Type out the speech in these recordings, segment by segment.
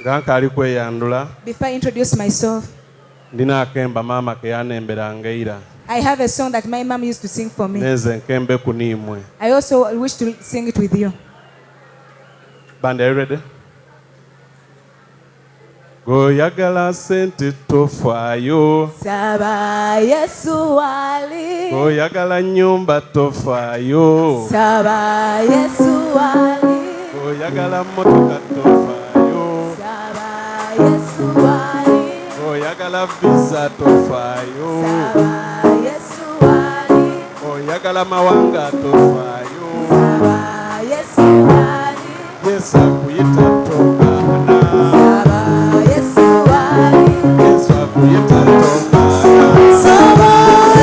Before I introduce myself, I have a song that my mom used to sing for me. I also wish to sing it with you. Band, are you ready? Oyagala sente Toffayo. Saba Yesu wali. Oyagala nyumba Toffayo. Saba Yesu wali. Oyagala motoka Toffayo. Saba Yesu wali. Oyagala visa Toffayo. Saba Yesu wali. Oyagala mawanga Toffayo. Saba Yesu wali. Yes, akuyita tokana. Saba Yesu wali. Yes, akuyita tokana. Saba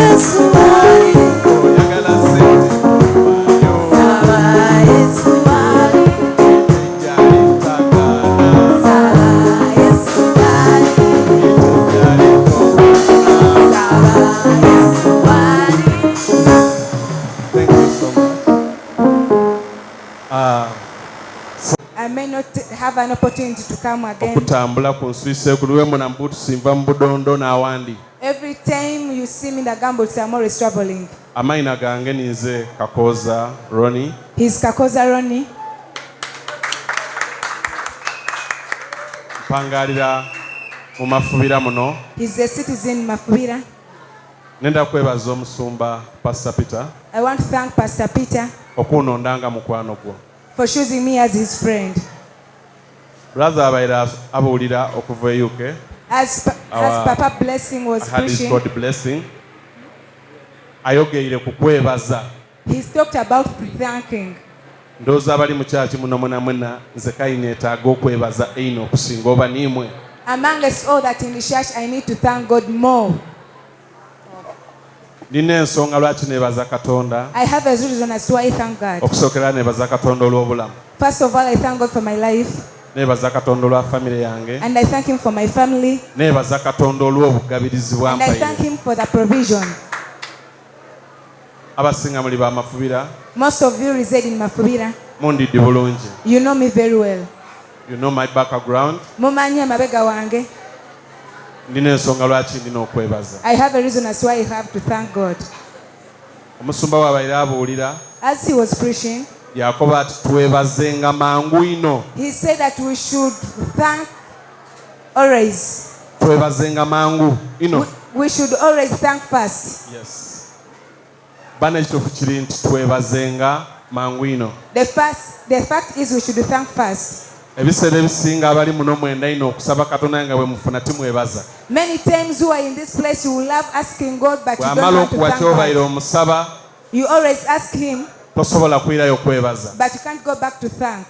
Yesu wali. Oyagala sente Toffayo. Saba Yesu wali. Yali takana. Saba Yesu wali. Yali tokana. Saba Yesu wali. Thank you so much. I may not have an opportunity to come again. Okutambula ku nsuise kuliwemu na mbutu simva mu budondo n'awandi. Every time you see me in the gambles, I'm always traveling. Amaina gange ninze KAKOZA RONNIE. He's KAKOZA RONNIE. Mpangalira mu Mafubira muno. He's a citizen in Mafubira. Nenda kwebaza omusumba Pastor Peter. I want to thank Pastor Peter Okunondanga mukwano gwo. for choosing me as his friend. Brother abaira abulira okuva e UK. As Papa Blessing was Had his preaching, God blessing. Ayogeire ku kwebaza. he's talked about thanking. Ndowooza abali mu kyaki muno mwena nze kayinetaaga okwebaza eino okusinga oba niimwe. Among us all that in the church, I need to thank God more. Nina ensonga lwaki neebaza Katonda. I have a reason as to why I thank God. Okusookera neebaza Katonda olw'obulamu. First of all, I thank God for my life, Neebaza Katonda olwa famire yange. and I thank him for my family, Neebaza Katonda olw'obugabirizi and I thank bw'ampaire. him for the provision. Abasinga muli ba Mafubira Most of you reside in Mafubira. mundidde bulungi. You know me very well. You know my background. Mumanyi amabega wange. Nina ensonga lwaki ndina okwebaza. I have a reason as to why I have to thank God. Omusumba w'abaire abuulira As he was preaching, Yakobo ati twebazenga mangu ino. he said that we should thank always. Twebazenga mangu ino. We should always thank first. Yes. Bana ekituufu kiri nti twebazenga mangu ino. The fact is we should thank first. Ebiseera ebisinga abali muno mwenda ino okusaba Katonda nga bwe mufuna timwebaza. Many times who are in this place, you love asking God, but you don't Bw'amala want to okuwa thank ky'obaire God. omusaba You always ask him, tosobola kuyirayo kwebaza. but you can't go back to thank.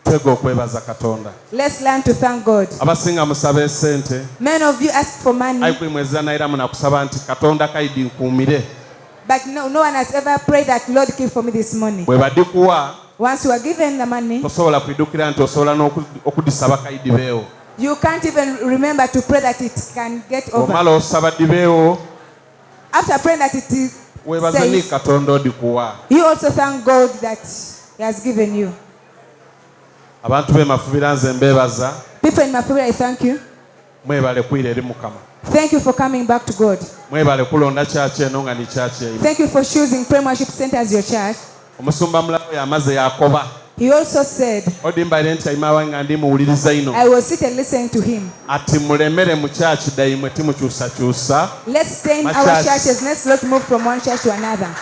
Twega okwebaza Katonda. Let's learn to thank God. Abasinga musaba esente. Many of you ask for money, Ayi kwemweza naira munakusaba nti Katonda kaidi nkuumire. but no one has ever prayed that, Lord, give for me this money. Bwe badikuwa Once you are given the money, tosobola kuidukira nti osobola n'okudisaba kaidi beewo. you can't even remember to pray that it can get over. Omala osaba dibeewo After praying that it is weebaza ni safe, Katonda odikuwa. you also thank God that he has given you. Abantu b'e Mafubira nze mbeebaza. People in Mafubira, I thank you. Mwebale kwira eri Mukama. Thank you for coming back to God. Mwebale kulonda kyaki eno nga ni kyaki eyo. Thank you for choosing Prayer Worship Center as your church. Omusumba mulabe yamaze yakoba. He also said, Odimbaire nti ayimawe nga ndi muwuliriza ino. I was sitting listening to him. Ati mulemere mu kyaki dayimwe timukyusakyusa. Let's stay in My our church. churches. Let's not move from one church to another.